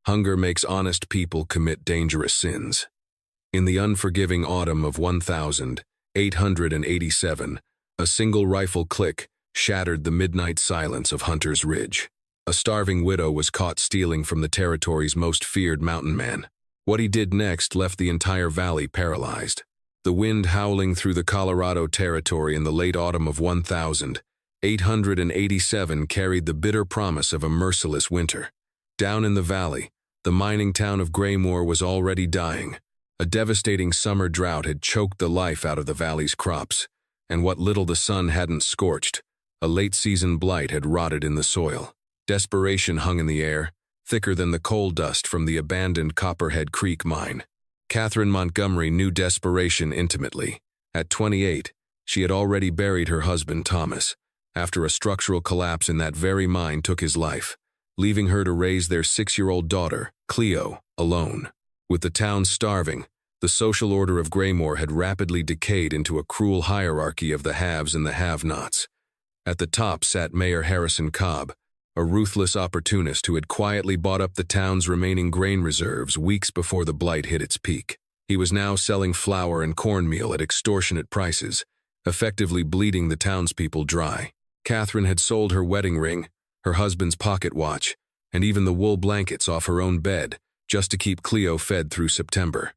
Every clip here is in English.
Hunger makes honest people commit dangerous sins. In the unforgiving autumn of 1887, a single rifle click shattered the midnight silence of Hunter's Ridge. A starving widow was caught stealing from the territory's most feared mountain man. What he did next left the entire valley paralyzed. The wind howling through the Colorado Territory in the late autumn of 1887 carried the bitter promise of a merciless winter. Down in the valley, the mining town of Graymore was already dying. A devastating summer drought had choked the life out of the valley's crops, and what little the sun hadn't scorched, a late-season blight had rotted in the soil. Desperation hung in the air, thicker than the coal dust from the abandoned Copperhead Creek mine. Catherine Montgomery knew desperation intimately. At 28, she had already buried her husband Thomas, after a structural collapse in that very mine took his life, leaving her to raise their 6-year-old daughter, Cleo, alone. With the town starving, the social order of Graymore had rapidly decayed into a cruel hierarchy of the haves and the have-nots. At the top sat Mayor Harrison Cobb, a ruthless opportunist who had quietly bought up the town's remaining grain reserves weeks before the blight hit its peak. He was now selling flour and cornmeal at extortionate prices, effectively bleeding the townspeople dry. Catherine had sold her wedding ring, her husband's pocket watch, and even the wool blankets off her own bed, just to keep Cleo fed through September.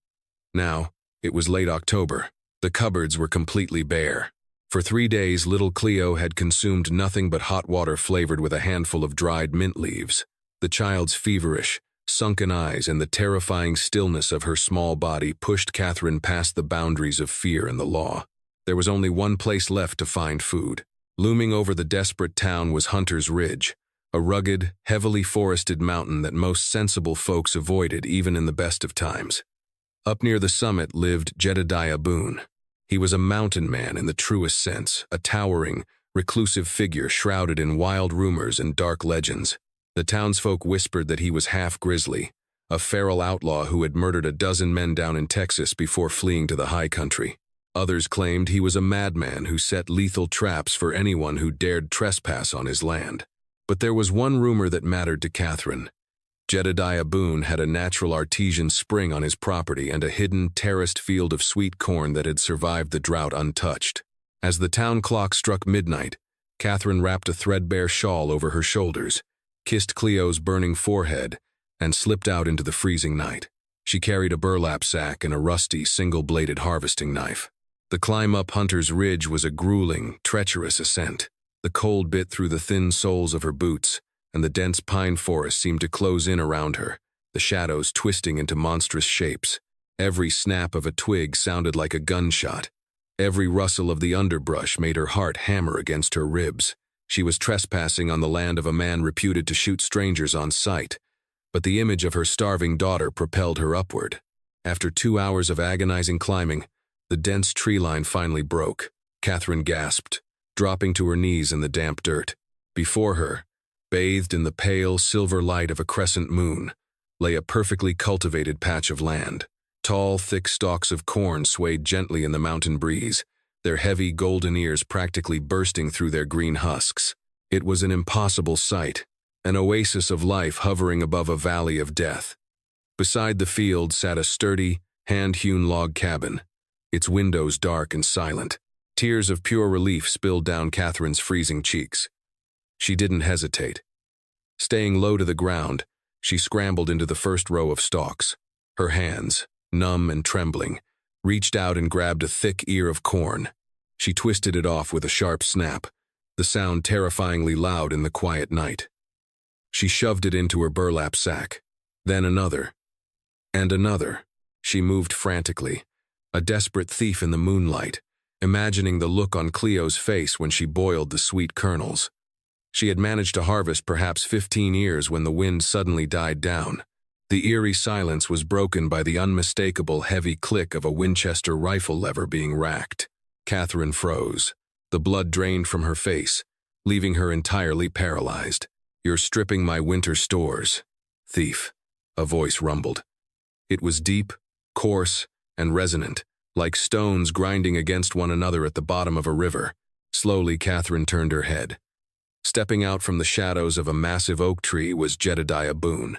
Now, it was late October. The cupboards were completely bare. For 3 days, little Cleo had consumed nothing but hot water flavored with a handful of dried mint leaves. The child's feverish, sunken eyes and the terrifying stillness of her small body pushed Catherine past the boundaries of fear and the law. There was only one place left to find food. Looming over the desperate town was Hunter's Ridge, a rugged, heavily forested mountain that most sensible folks avoided even in the best of times. Up near the summit lived Jedediah Boone. He was a mountain man in the truest sense, a towering, reclusive figure shrouded in wild rumors and dark legends. The townsfolk whispered that he was half grizzly, a feral outlaw who had murdered a dozen men down in Texas before fleeing to the high country. Others claimed he was a madman who set lethal traps for anyone who dared trespass on his land. But there was one rumor that mattered to Catherine. Jedediah Boone had a natural artesian spring on his property and a hidden, terraced field of sweet corn that had survived the drought untouched. As the town clock struck midnight, Catherine wrapped a threadbare shawl over her shoulders, kissed Cleo's burning forehead, and slipped out into the freezing night. She carried a burlap sack and a rusty, single-bladed harvesting knife. The climb up Hunter's Ridge was a grueling, treacherous ascent. The cold bit through the thin soles of her boots, and the dense pine forest seemed to close in around her, the shadows twisting into monstrous shapes. Every snap of a twig sounded like a gunshot. Every rustle of the underbrush made her heart hammer against her ribs. She was trespassing on the land of a man reputed to shoot strangers on sight, but the image of her starving daughter propelled her upward. After 2 hours of agonizing climbing, the dense tree line finally broke. Catherine gasped, dropping to her knees in the damp dirt. Before her, bathed in the pale, silver light of a crescent moon, lay a perfectly cultivated patch of land. Tall, thick stalks of corn swayed gently in the mountain breeze, their heavy golden ears practically bursting through their green husks. It was an impossible sight, an oasis of life hovering above a valley of death. Beside the field sat a sturdy, hand-hewn log cabin, its windows dark and silent. Tears of pure relief spilled down Catherine's freezing cheeks. She didn't hesitate. Staying low to the ground, she scrambled into the first row of stalks. Her hands, numb and trembling, reached out and grabbed a thick ear of corn. She twisted it off with a sharp snap, the sound terrifyingly loud in the quiet night. She shoved it into her burlap sack. Then another. And another. She moved frantically, a desperate thief in the moonlight, imagining the look on Cleo's face when she boiled the sweet kernels. She had managed to harvest perhaps 15 ears when the wind suddenly died down. The eerie silence was broken by the unmistakable heavy click of a Winchester rifle lever being racked. Catherine froze. The blood drained from her face, leaving her entirely paralyzed. "You're stripping my winter stores, thief," a voice rumbled. It was deep, coarse, and resonant, like stones grinding against one another at the bottom of a river. Slowly, Catherine turned her head. Stepping out from the shadows of a massive oak tree was Jedediah Boone.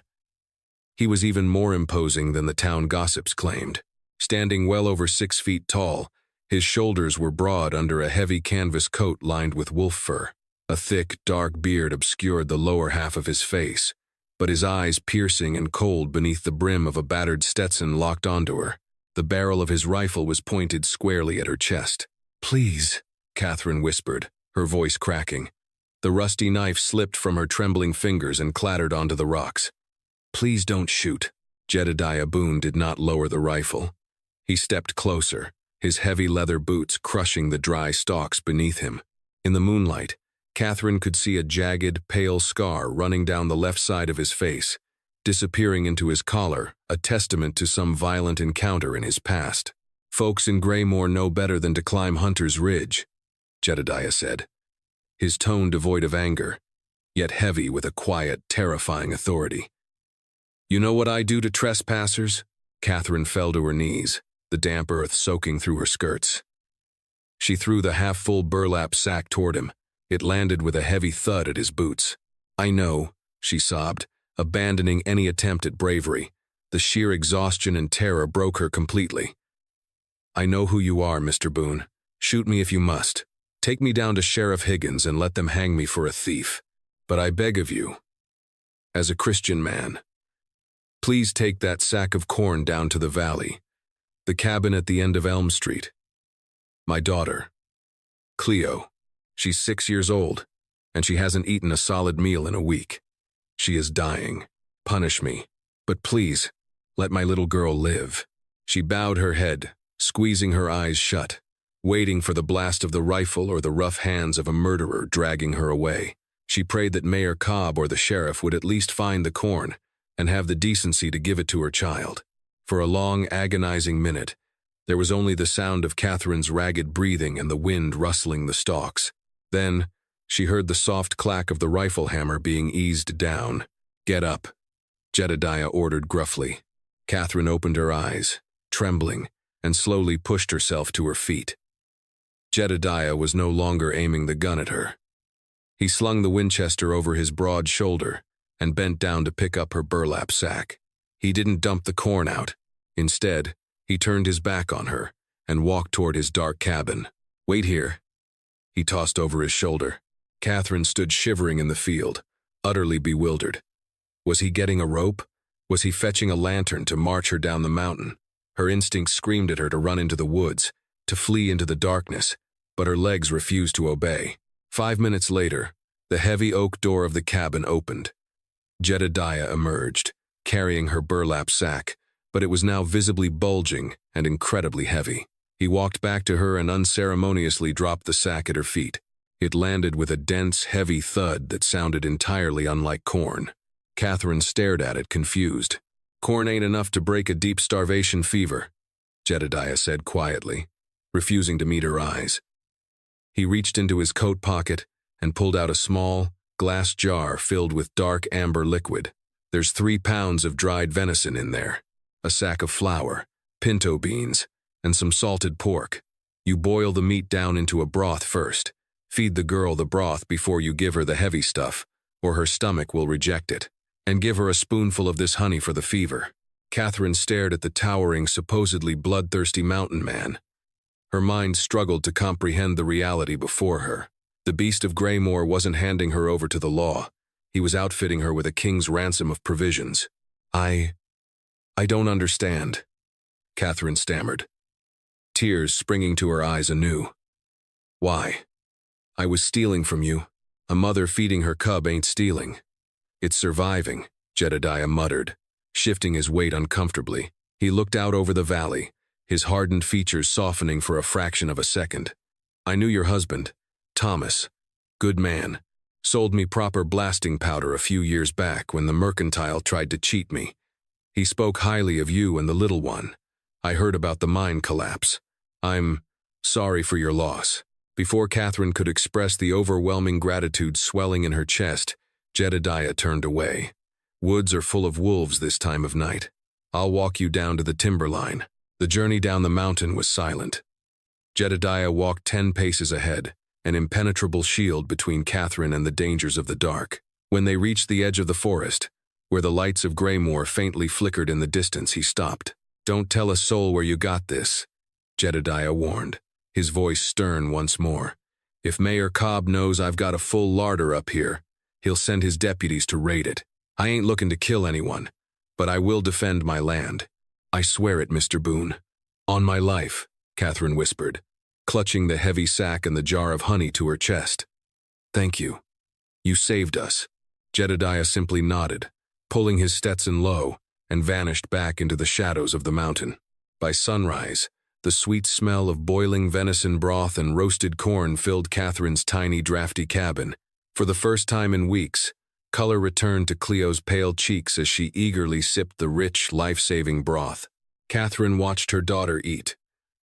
He was even more imposing than the town gossips claimed. Standing well over 6 feet tall, his shoulders were broad under a heavy canvas coat lined with wolf fur. A thick, dark beard obscured the lower half of his face, but his eyes, piercing and cold beneath the brim of a battered Stetson, locked onto her. The barrel of his rifle was pointed squarely at her chest. "Please," Catherine whispered, her voice cracking. The rusty knife slipped from her trembling fingers and clattered onto the rocks. "Please don't shoot." Jedediah Boone did not lower the rifle. He stepped closer, his heavy leather boots crushing the dry stalks beneath him. In the moonlight, Catherine could see a jagged, pale scar running down the left side of his face, disappearing into his collar, a testament to some violent encounter in his past. "Folks in Graymore know better than to climb Hunter's Ridge," Jedediah said, his tone devoid of anger, yet heavy with a quiet, terrifying authority. "You know what I do to trespassers?" Catherine fell to her knees, the damp earth soaking through her skirts. She threw the half-full burlap sack toward him. It landed with a heavy thud at his boots. "I know," she sobbed, abandoning any attempt at bravery. The sheer exhaustion and terror broke her completely. "I know who you are, Mr. Boone. Shoot me if you must. Take me down to Sheriff Higgins and let them hang me for a thief. But I beg of you, as a Christian man, please take that sack of corn down to the valley, the cabin at the end of Elm Street. My daughter, Cleo, she's 6 years old, and she hasn't eaten a solid meal in a week. She is dying. Punish me, but please, let my little girl live." She bowed her head, squeezing her eyes shut, waiting for the blast of the rifle or the rough hands of a murderer dragging her away. She prayed that Mayor Cobb or the sheriff would at least find the corn and have the decency to give it to her child. For a long, agonizing minute, there was only the sound of Catherine's ragged breathing and the wind rustling the stalks. Then, she heard the soft clack of the rifle hammer being eased down. "Get up," Jedediah ordered gruffly. Catherine opened her eyes, trembling, and slowly pushed herself to her feet. Jedediah was no longer aiming the gun at her. He slung the Winchester over his broad shoulder and bent down to pick up her burlap sack. He didn't dump the corn out. Instead, he turned his back on her and walked toward his dark cabin. "Wait here," he tossed over his shoulder. Catherine stood shivering in the field, utterly bewildered. Was he getting a rope? Was he fetching a lantern to march her down the mountain? Her instincts screamed at her to run into the woods, to flee into the darkness, but her legs refused to obey. 5 minutes later, the heavy oak door of the cabin opened. Jedediah emerged, carrying her burlap sack, but it was now visibly bulging and incredibly heavy. He walked back to her and unceremoniously dropped the sack at her feet. It landed with a dense, heavy thud that sounded entirely unlike corn. Catherine stared at it, confused. "Corn ain't enough to break a deep starvation fever," Jedediah said quietly, refusing to meet her eyes. He reached into his coat pocket and pulled out a small, glass jar filled with dark amber liquid. "There's 3 pounds of dried venison in there, a sack of flour, pinto beans, and some salted pork. You boil the meat down into a broth first. Feed the girl the broth before you give her the heavy stuff, or her stomach will reject it. And give her a spoonful of this honey for the fever." Catherine stared at the towering, supposedly bloodthirsty mountain man. Her mind struggled to comprehend the reality before her. The beast of Graymore wasn't handing her over to the law. He was outfitting her with a king's ransom of provisions. I don't understand," Catherine stammered, tears springing to her eyes anew. "Why? I was stealing from you. A mother feeding her cub ain't stealing. It's surviving," Jedediah muttered, shifting his weight uncomfortably. He looked out over the valley, his hardened features softening for a fraction of a second. "I knew your husband, Thomas. Good man. Sold me proper blasting powder a few years back when the mercantile tried to cheat me. He spoke highly of you and the little one. I heard about the mine collapse. I'm sorry for your loss." Before Catherine could express the overwhelming gratitude swelling in her chest, Jedediah turned away. "Woods are full of wolves this time of night. I'll walk you down to the timberline." The journey down the mountain was silent. Jedediah walked 10 paces ahead, an impenetrable shield between Catherine and the dangers of the dark. When they reached the edge of the forest, Where the lights of Graymore faintly flickered in the distance, he stopped. "Don't tell a soul where you got this," Jedediah warned, his voice stern once more. "If Mayor Cobb knows I've got a full larder up here, he'll send his deputies to raid it. I ain't looking to kill anyone, but I will defend my land. I swear it, Mr. Boone." "On my life," Catherine whispered, clutching the heavy sack and the jar of honey to her chest. "Thank you. You saved us." Jedediah simply nodded, pulling his Stetson low, and vanished back into the shadows of the mountain. By sunrise, the sweet smell of boiling venison broth and roasted corn filled Catherine's tiny, drafty cabin. For the first time in weeks, color returned to Cleo's pale cheeks as she eagerly sipped the rich, life-saving broth. Catherine watched her daughter eat,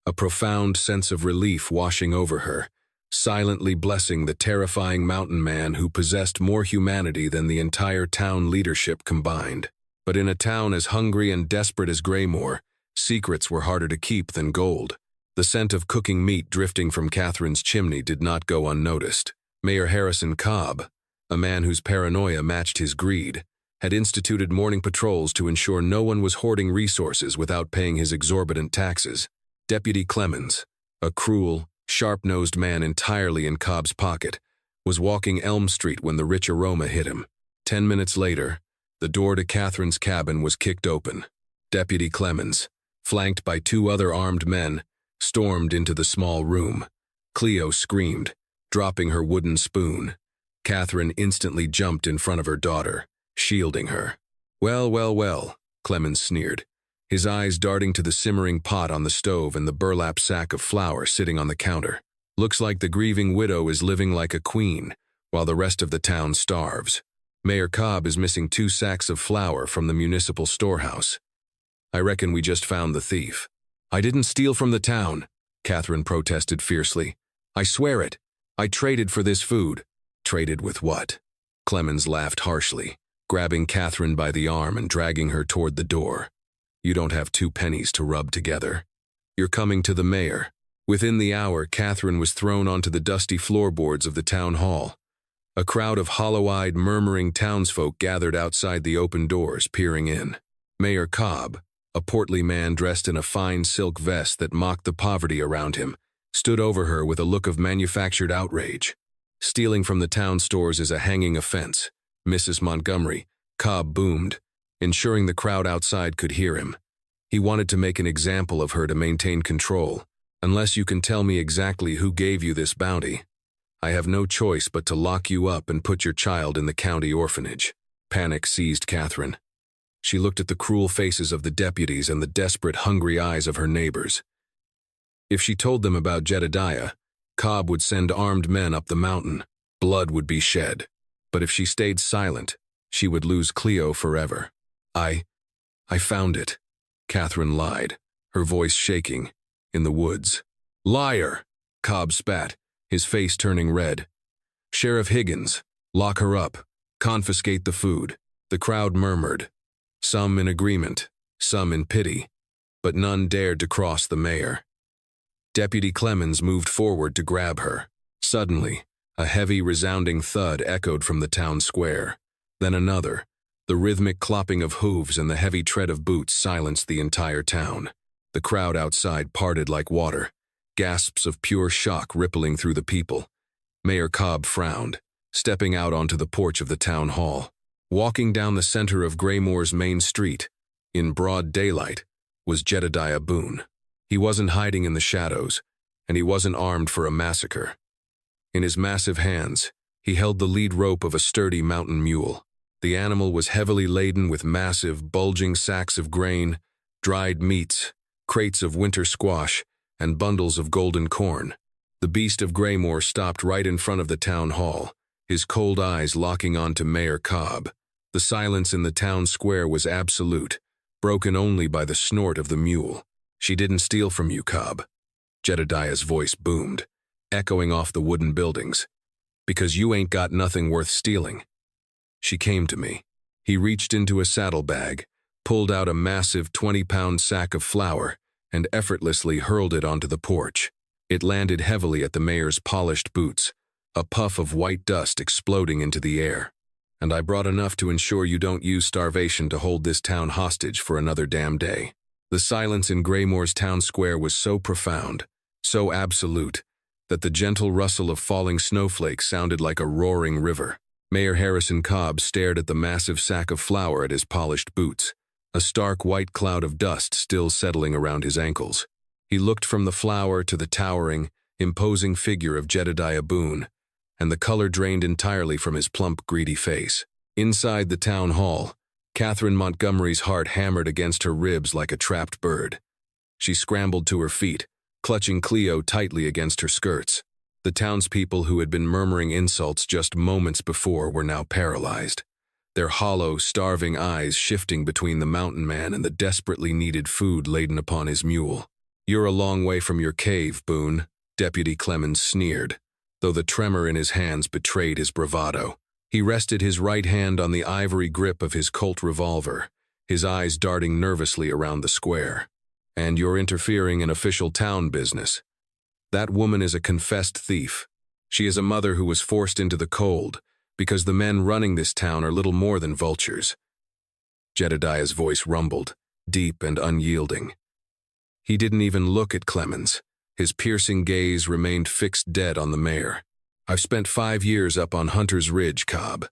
a profound sense of relief washing over her, silently blessing the terrifying mountain man who possessed more humanity than the entire town leadership combined. But in a town as hungry and desperate as Graymore, secrets were harder to keep than gold. The scent of cooking meat drifting from Catherine's chimney did not go unnoticed. Mayor Harrison Cobb, a man whose paranoia matched his greed, had instituted morning patrols to ensure no one was hoarding resources without paying his exorbitant taxes. Deputy Clemens, a cruel, sharp-nosed man entirely in Cobb's pocket, was walking Elm Street when the rich aroma hit him. 10 minutes later, the door to Catherine's cabin was kicked open. Deputy Clemens, flanked by 2 other armed men, stormed into the small room. Cleo screamed, dropping her wooden spoon. Catherine instantly jumped in front of her daughter, shielding her. "Well, well, well," Clemens sneered, his eyes darting to the simmering pot on the stove and the burlap sack of flour sitting on the counter. "Looks like the grieving widow is living like a queen, while the rest of the town starves. Mayor Cobb is missing 2 sacks of flour from the municipal storehouse. I reckon we just found the thief." "I didn't steal from the town," Catherine protested fiercely. "I swear it. I traded for this food." "Traded with what?" Clemens laughed harshly, grabbing Catherine by the arm and dragging her toward the door. "You don't have 2 pennies to rub together. You're coming to the mayor." Within the hour, Catherine was thrown onto the dusty floorboards of the town hall. A crowd of hollow-eyed, murmuring townsfolk gathered outside the open doors, peering in. Mayor Cobb, a portly man dressed in a fine silk vest that mocked the poverty around him, stood over her with a look of manufactured outrage. "Stealing from the town stores is a hanging offense, Mrs. Montgomery," Cobb boomed, ensuring the crowd outside could hear him. He wanted to make an example of her to maintain control. "Unless you can tell me exactly who gave you this bounty, I have no choice but to lock you up and put your child in the county orphanage." Panic seized Catherine. She looked at the cruel faces of the deputies and the desperate, hungry eyes of her neighbors. If she told them about Jedediah, Cobb would send armed men up the mountain. Blood would be shed. But if she stayed silent, she would lose Cleo forever. I found it," Catherine lied, her voice shaking, "in the woods." "Liar!" Cobb spat, his face turning red. "Sheriff Higgins, lock her up. Confiscate the food." The crowd murmured, some in agreement, some in pity, but none dared to cross the mayor. Deputy Clemens moved forward to grab her. Suddenly, a heavy, resounding thud echoed from the town square. Then another. The rhythmic clopping of hooves and the heavy tread of boots silenced the entire town. The crowd outside parted like water, gasps of pure shock rippling through the people. Mayor Cobb frowned, stepping out onto the porch of the town hall. Walking down the center of Graymore's main street, in broad daylight, was Jedediah Boone. He wasn't hiding in the shadows, and he wasn't armed for a massacre. In his massive hands, he held the lead rope of a sturdy mountain mule. The animal was heavily laden with massive, bulging sacks of grain, dried meats, crates of winter squash, and bundles of golden corn. The beast of Graymore stopped right in front of the town hall, his cold eyes locking onto Mayor Cobb. The silence in the town square was absolute, broken only by the snort of the mule. "She didn't steal from you, Cobb," Jedediah's voice boomed, echoing off the wooden buildings. "Because you ain't got nothing worth stealing. She came to me." He reached into a saddlebag, pulled out a massive 20-pound sack of flour, and effortlessly hurled it onto the porch. It landed heavily at the mayor's polished boots, a puff of white dust exploding into the air. and I brought enough to ensure you don't use starvation to hold this town hostage for another damn day." The silence in Greymoor's town square was so profound, so absolute, that the gentle rustle of falling snowflakes sounded like a roaring river. Mayor Harrison Cobb stared at the massive sack of flour at his polished boots, a stark white cloud of dust still settling around his ankles. He looked from the flour to the towering, imposing figure of Jedediah Boone, and the color drained entirely from his plump, greedy face. Inside the town hall, Catherine Montgomery's heart hammered against her ribs like a trapped bird. She scrambled to her feet, clutching Cleo tightly against her skirts. The townspeople who had been murmuring insults just moments before were now paralyzed, their hollow, starving eyes shifting between the mountain man and the desperately needed food laden upon his mule. "You're a long way from your cave, Boone," Deputy Clemens sneered, though the tremor in his hands betrayed his bravado. He rested his right hand on the ivory grip of his Colt revolver, his eyes darting nervously around the square. "And you're interfering in official town business. That woman is a confessed thief. She is a mother who was forced into the cold, because the men running this town are little more than vultures." Jedediah's voice rumbled, deep and unyielding. He didn't even look at Clemens. His piercing gaze remained fixed dead on the mayor. "I've spent 5 years up on Hunter's Ridge, Cobb.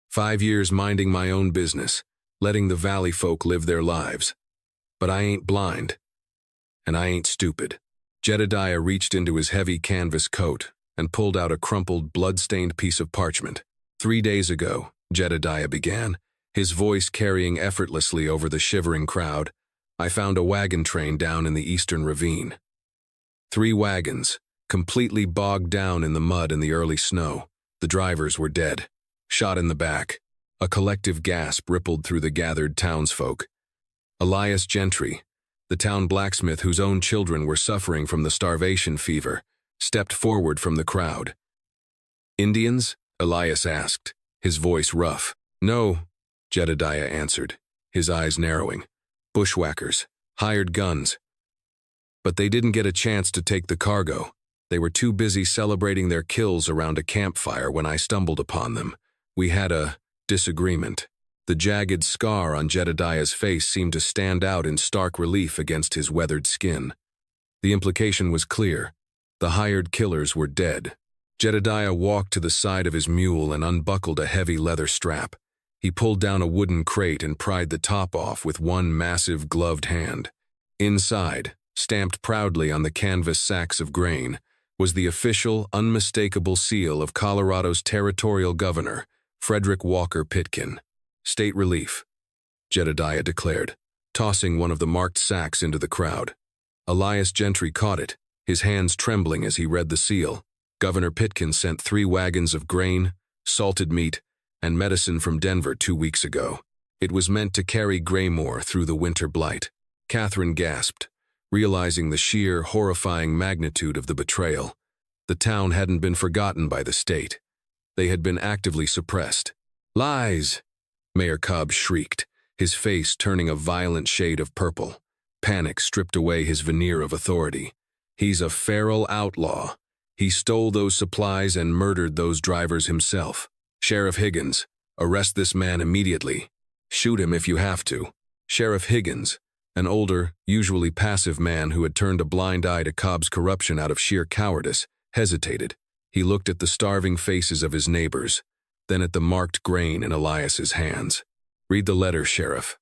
5 years minding my own business, letting the valley folk live their lives. But I ain't blind, and I ain't stupid." Jedediah reached into his heavy canvas coat and pulled out a crumpled, blood-stained piece of parchment. 3 days ago, Jedediah began, his voice carrying effortlessly over the shivering crowd, "I found a wagon train down in the eastern ravine. 3 wagons, completely bogged down in the mud and the early snow. The drivers were dead, shot in the back." A collective gasp rippled through the gathered townsfolk. Elias Gentry, the town blacksmith whose own children were suffering from the starvation fever, stepped forward from the crowd. "Indians?" Elias asked, his voice rough. "No," Jedediah answered, his eyes narrowing. "Bushwhackers, hired guns. But they didn't get a chance to take the cargo. They were too busy celebrating their kills around a campfire when I stumbled upon them. We had a disagreement." The jagged scar on Jedediah's face seemed to stand out in stark relief against his weathered skin. The implication was clear. The hired killers were dead. Jedediah walked to the side of his mule and unbuckled a heavy leather strap. He pulled down a wooden crate and pried the top off with one massive gloved hand. Inside, stamped proudly on the canvas sacks of grain, was the official, unmistakable seal of Colorado's territorial governor, Frederick Walker Pitkin. "State relief," Jedediah declared, tossing one of the marked sacks into the crowd. Elias Gentry caught it, his hands trembling as he read the seal. "Governor Pitkin sent 3 wagons of grain, salted meat, and medicine from Denver 2 weeks ago. It was meant to carry Greymoor through the winter blight." Catherine gasped, realizing the sheer, horrifying magnitude of the betrayal. The town hadn't been forgotten by the state. They had been actively suppressed. "Lies!" Mayor Cobb shrieked, his face turning a violent shade of purple. Panic stripped away his veneer of authority. "He's a feral outlaw. He stole those supplies and murdered those drivers himself. Sheriff Higgins, arrest this man immediately. Shoot him if you have to." Sheriff Higgins, an older, usually passive man who had turned a blind eye to Cobb's corruption out of sheer cowardice, hesitated. He looked at the starving faces of his neighbors, then at the marked grain in Elias's hands. "Read the letter, Sheriff,"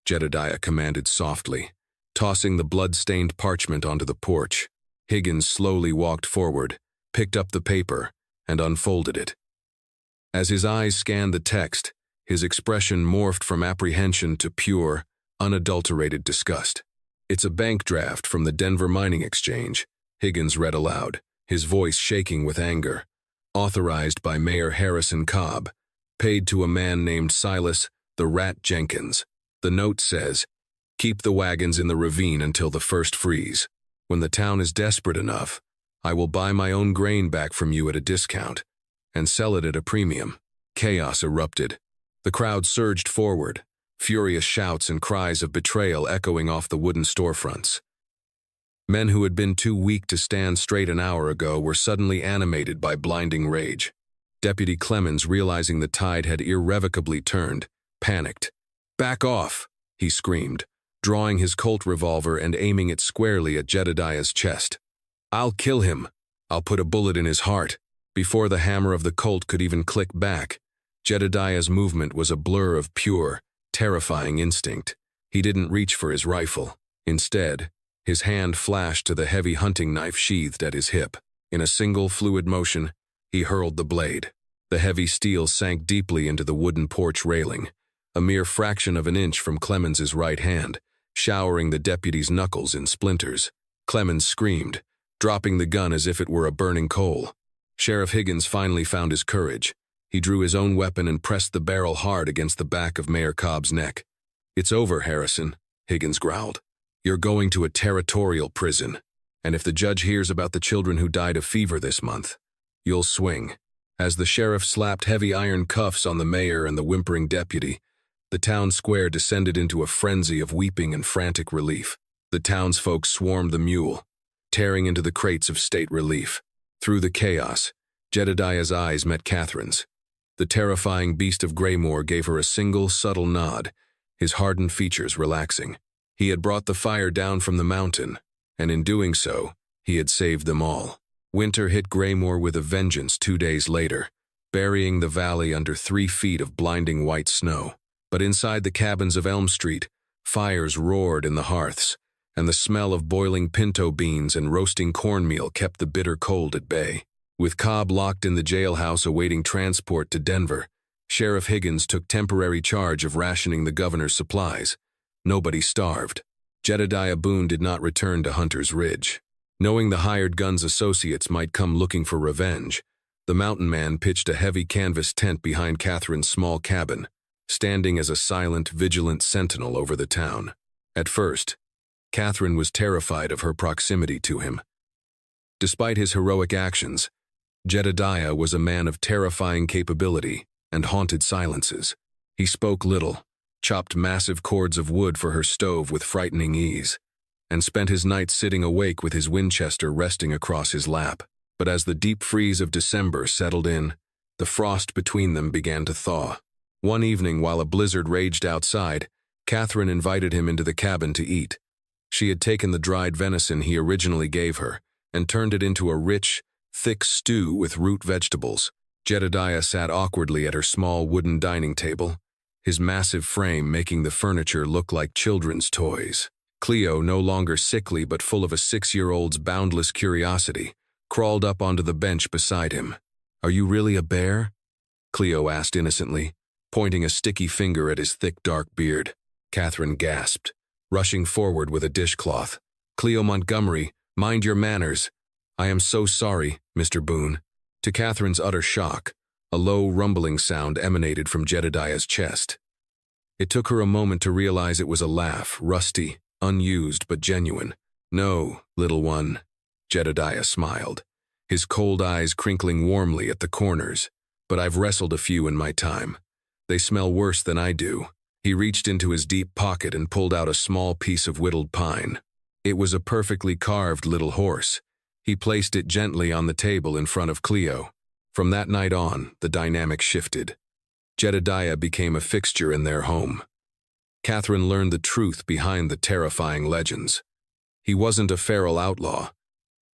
Jedediah commanded softly, tossing the blood-stained parchment onto the porch. Higgins slowly walked forward, picked up the paper, and unfolded it. As his eyes scanned the text, his expression morphed from apprehension to pure, unadulterated disgust. "It's a bank draft from the Denver Mining Exchange," Higgins read aloud, his voice shaking with anger. "Authorized by Mayor Harrison Cobb, paid to a man named Silas the Rat Jenkins. The note says, keep the wagons in the ravine until the first freeze. When the town is desperate enough, I will buy my own grain back from you at a discount and sell it at a premium." Chaos erupted. The crowd surged forward, furious shouts and cries of betrayal echoing off the wooden storefronts. Men who had been too weak to stand straight an hour ago were suddenly animated by blinding rage. Deputy Clemens, realizing the tide had irrevocably turned, panicked. "Back off!" he screamed, drawing his Colt revolver and aiming it squarely at Jedediah's chest. "I'll kill him. I'll put a bullet in his heart." Before the hammer of the Colt could even click back, Jedediah's movement was a blur of pure, terrifying instinct. He didn't reach for his rifle. Instead, his hand flashed to the heavy hunting knife sheathed at his hip. In a single fluid motion, he hurled the blade. The heavy steel sank deeply into the wooden porch railing, a mere fraction of an inch from Clemens's right hand, showering the deputy's knuckles in splinters. Clemens screamed, dropping the gun as if it were a burning coal. Sheriff Higgins finally found his courage. He drew his own weapon and pressed the barrel hard against the back of Mayor Cobb's neck. "It's over, Harrison," Higgins growled. "You're going to a territorial prison, and if the judge hears about the children who died of fever this month, you'll swing." As the sheriff slapped heavy iron cuffs on the mayor and the whimpering deputy, the town square descended into a frenzy of weeping and frantic relief. The townsfolk swarmed the mule, tearing into the crates of state relief. Through the chaos, Jedediah's eyes met Catherine's. The terrifying beast of Graymoor gave her a single, subtle nod, his hardened features relaxing. He had brought the fire down from the mountain, and in doing so, he had saved them all. Winter hit Graymoor with a vengeance 2 days later, burying the valley under 3 feet of blinding white snow. But inside the cabins of Elm Street, fires roared in the hearths, and the smell of boiling pinto beans and roasting cornmeal kept the bitter cold at bay. With Cobb locked in the jailhouse awaiting transport to Denver, Sheriff Higgins took temporary charge of rationing the governor's supplies. Nobody starved. Jedediah Boone did not return to Hunter's Ridge. Knowing the hired gun's associates might come looking for revenge, the Mountain Man pitched a heavy canvas tent behind Catherine's small cabin, standing as a silent, vigilant sentinel over the town. At first, Catherine was terrified of her proximity to him. Despite his heroic actions, Jedediah was a man of terrifying capability and haunted silences. He spoke little, chopped massive cords of wood for her stove with frightening ease, and spent his nights sitting awake with his Winchester resting across his lap. But as the deep freeze of December settled in, the frost between them began to thaw. One evening, while a blizzard raged outside, Catherine invited him into the cabin to eat. She had taken the dried venison he originally gave her and turned it into a rich, thick stew with root vegetables. Jedediah sat awkwardly at her small wooden dining table, his massive frame making the furniture look like children's toys. Cleo, no longer sickly but full of a 6-year-old's boundless curiosity, crawled up onto the bench beside him. "Are you really a bear?" Cleo asked innocently, pointing a sticky finger at his thick dark beard. Catherine gasped, rushing forward with a dishcloth. "Cleo Montgomery, mind your manners." "I am so sorry, Mr. Boone." To Catherine's utter shock, a low rumbling sound emanated from Jedediah's chest. It took her a moment to realize it was a laugh, rusty, unused but genuine. "No, little one," Jedediah smiled, his cold eyes crinkling warmly at the corners. "But I've wrestled a few in my time. They smell worse than I do." He reached into his deep pocket and pulled out a small piece of whittled pine. It was a perfectly carved little horse. He placed it gently on the table in front of Cleo. From that night on, the dynamic shifted. Jedediah became a fixture in their home. Catherine learned the truth behind the terrifying legends. He wasn't a feral outlaw.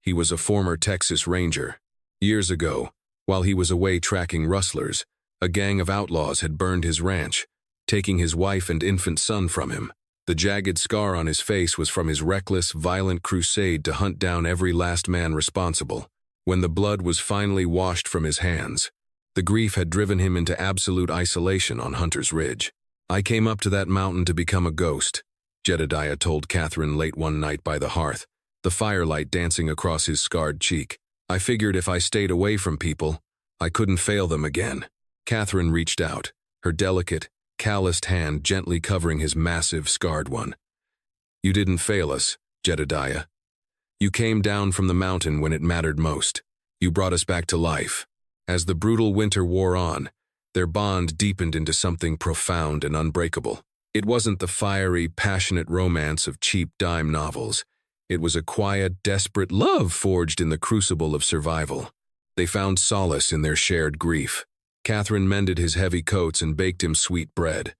He was a former Texas Ranger. Years ago, while he was away tracking rustlers, a gang of outlaws had burned his ranch, taking his wife and infant son from him. The jagged scar on his face was from his reckless, violent crusade to hunt down every last man responsible. When the blood was finally washed from his hands, the grief had driven him into absolute isolation on Hunter's Ridge. "I came up to that mountain to become a ghost," Jedediah told Catherine late one night by the hearth, the firelight dancing across his scarred cheek. "I figured if I stayed away from people, I couldn't fail them again." Catherine reached out, her delicate, calloused hand gently covering his massive, scarred one. "You didn't fail us, Jedediah. You came down from the mountain when it mattered most. You brought us back to life." As the brutal winter wore on, their bond deepened into something profound and unbreakable. It wasn't the fiery, passionate romance of cheap dime novels. It was a quiet, desperate love forged in the crucible of survival. They found solace in their shared grief. Catherine mended his heavy coats and baked him sweet bread.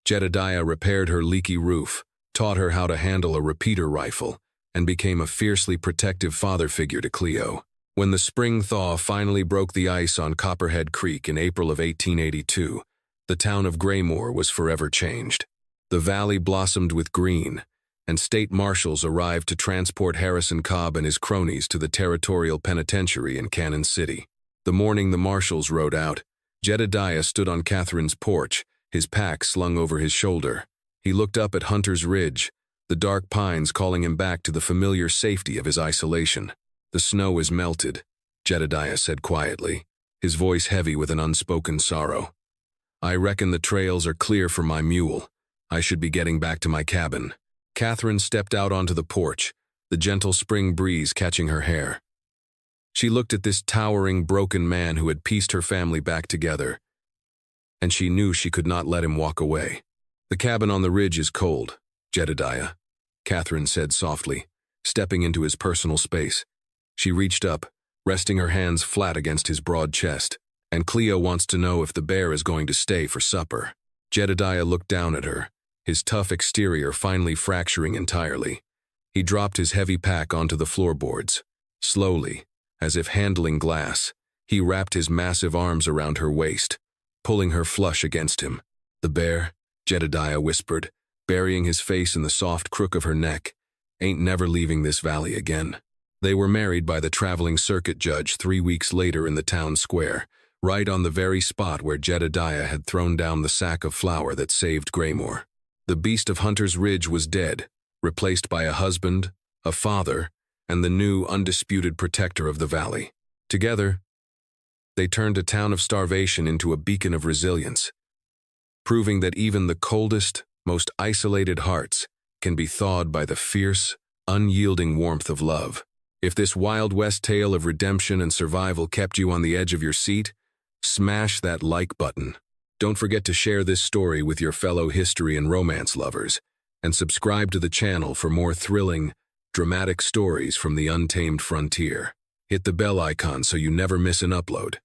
Jedediah repaired her leaky roof, taught her how to handle a repeater rifle, and became a fiercely protective father figure to Cleo. When the spring thaw finally broke the ice on Copperhead Creek in April of 1882, the town of Graymore was forever changed. The valley blossomed with green, and state marshals arrived to transport Harrison Cobb and his cronies to the Territorial Penitentiary in Cannon City. The morning the marshals rode out, Jedediah stood on Catherine's porch, his pack slung over his shoulder. He looked up at Hunter's Ridge, the dark pines calling him back to the familiar safety of his isolation. "The snow is melted," Jedediah said quietly, his voice heavy with an unspoken sorrow. "I reckon the trails are clear for my mule. I should be getting back to my cabin." Catherine stepped out onto the porch, the gentle spring breeze catching her hair. She looked at this towering, broken man who had pieced her family back together, and she knew she could not let him walk away. "The cabin on the ridge is cold, Jedediah," Catherine said softly, stepping into his personal space. She reached up, resting her hands flat against his broad chest. "And Cleo wants to know if the bear is going to stay for supper." Jedediah looked down at her, his tough exterior finally fracturing entirely. He dropped his heavy pack onto the floorboards. Slowly, as if handling glass, he wrapped his massive arms around her waist, pulling her flush against him. "The bear," Jedediah whispered, burying his face in the soft crook of her neck, "ain't never leaving this valley again." They were married by the traveling circuit judge 3 weeks later in the town square, right on the very spot where Jedediah had thrown down the sack of flour that saved Graymore. The beast of Hunter's Ridge was dead, replaced by a husband, a father, and the new, undisputed protector of the valley. Together, they turned a town of starvation into a beacon of resilience, proving that even the coldest, most isolated hearts can be thawed by the fierce, unyielding warmth of love. If this Wild West tale of redemption and survival kept you on the edge of your seat, smash that like button. Don't forget to share this story with your fellow history and romance lovers, and subscribe to the channel for more thrilling, dramatic stories from the untamed frontier. Hit the bell icon so you never miss an upload.